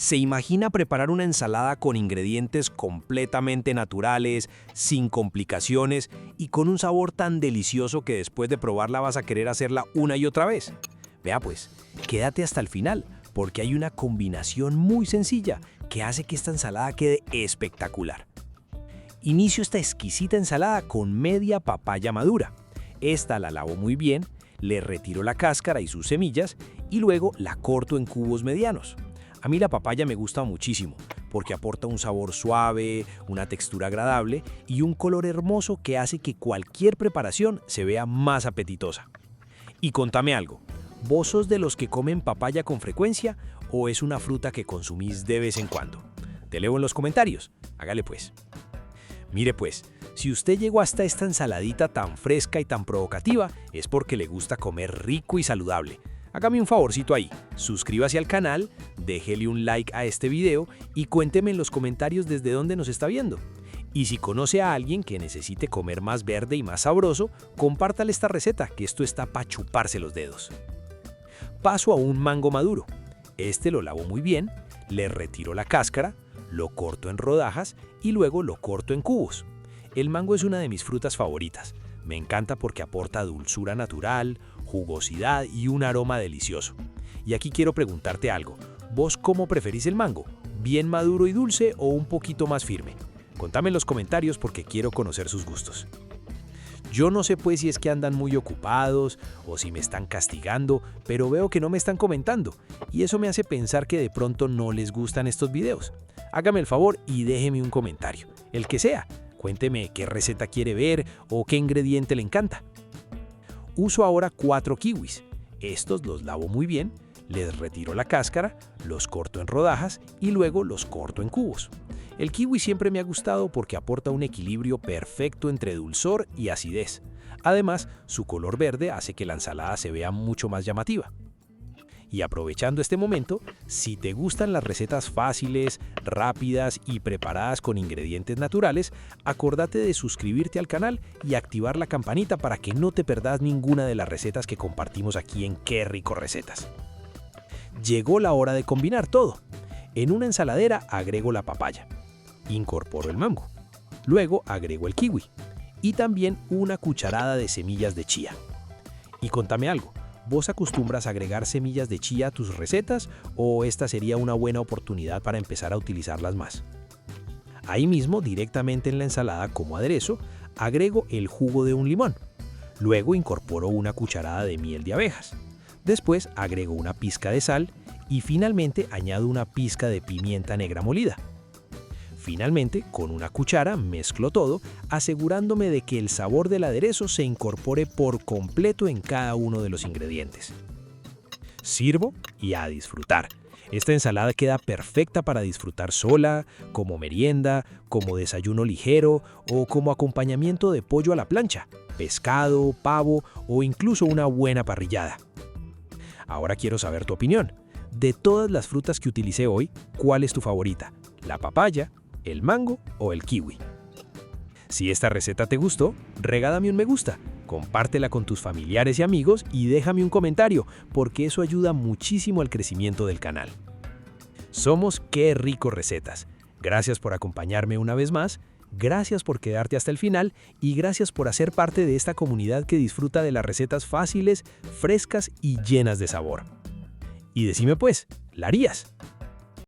¿Se imagina preparar una ensalada con ingredientes completamente naturales, sin complicaciones y con un sabor tan delicioso que después de probarla vas a querer hacerla una y otra vez? Vea pues, quédate hasta el final, porque hay una combinación muy sencilla que hace que esta ensalada quede espectacular. Inicio esta exquisita ensalada con media papaya madura. Esta la lavo muy bien, le retiro la cáscara y sus semillas y luego la corto en cubos medianos. A mí la papaya me gusta muchísimo porque aporta un sabor suave, una textura agradable y un color hermoso que hace que cualquier preparación se vea más apetitosa. Y contame algo, ¿vos sos de los que comen papaya con frecuencia o es una fruta que consumís de vez en cuando? Te leo en los comentarios, hágale pues. Mire pues, si usted llegó hasta esta ensaladita tan fresca y tan provocativa, es porque le gusta comer rico y saludable. Hágame un favorcito ahí, suscríbase al canal, déjele un like a este video y cuénteme en los comentarios desde dónde nos está viendo. Y si conoce a alguien que necesite comer más verde y más sabroso, compártale esta receta, que esto está para chuparse los dedos. Paso a un mango maduro. Este lo lavo muy bien, le retiro la cáscara, lo corto en rodajas y luego lo corto en cubos. El mango es una de mis frutas favoritas. Me encanta porque aporta dulzura natural, jugosidad y un aroma delicioso. Y aquí quiero preguntarte algo. ¿Vos cómo preferís el mango? ¿Bien maduro y dulce o un poquito más firme? Contame en los comentarios porque quiero conocer sus gustos. Yo no sé pues si es que andan muy ocupados o si me están castigando, pero veo que no me están comentando y eso me hace pensar que de pronto no les gustan estos videos. Hágame el favor y déjeme un comentario, el que sea. Cuénteme qué receta quiere ver o qué ingrediente le encanta. Uso ahora 4 kiwis. Estos los lavo muy bien, les retiro la cáscara, los corto en rodajas y luego los corto en cubos. El kiwi siempre me ha gustado porque aporta un equilibrio perfecto entre dulzor y acidez. Además, su color verde hace que la ensalada se vea mucho más llamativa. Y aprovechando este momento, si te gustan las recetas fáciles, rápidas y preparadas con ingredientes naturales, acordate de suscribirte al canal y activar la campanita para que no te perdas ninguna de las recetas que compartimos aquí en Qué Rico Recetas. Llegó la hora de combinar todo. En una ensaladera agrego la papaya, incorporo el mango, luego agrego el kiwi y también una cucharada de semillas de chía. Y contame algo. ¿Vos acostumbras a agregar semillas de chía a tus recetas o esta sería una buena oportunidad para empezar a utilizarlas más? Ahí mismo, directamente en la ensalada como aderezo, agrego el jugo de un limón. Luego incorporo una cucharada de miel de abejas. Después agrego una pizca de sal y finalmente añado una pizca de pimienta negra molida. Finalmente, con una cuchara mezclo todo, asegurándome de que el sabor del aderezo se incorpore por completo en cada uno de los ingredientes. Sirvo y a disfrutar. Esta ensalada queda perfecta para disfrutar sola, como merienda, como desayuno ligero o como acompañamiento de pollo a la plancha, pescado, pavo o incluso una buena parrillada. Ahora quiero saber tu opinión. De todas las frutas que utilicé hoy, ¿cuál es tu favorita? ¿La papaya, el mango o el kiwi? Si esta receta te gustó, regálame un me gusta, compártela con tus familiares y amigos y déjame un comentario, porque eso ayuda muchísimo al crecimiento del canal. Somos Qué Rico Recetas. Gracias por acompañarme una vez más, gracias por quedarte hasta el final y gracias por hacer parte de esta comunidad que disfruta de las recetas fáciles, frescas y llenas de sabor. Y decime pues, ¿la harías?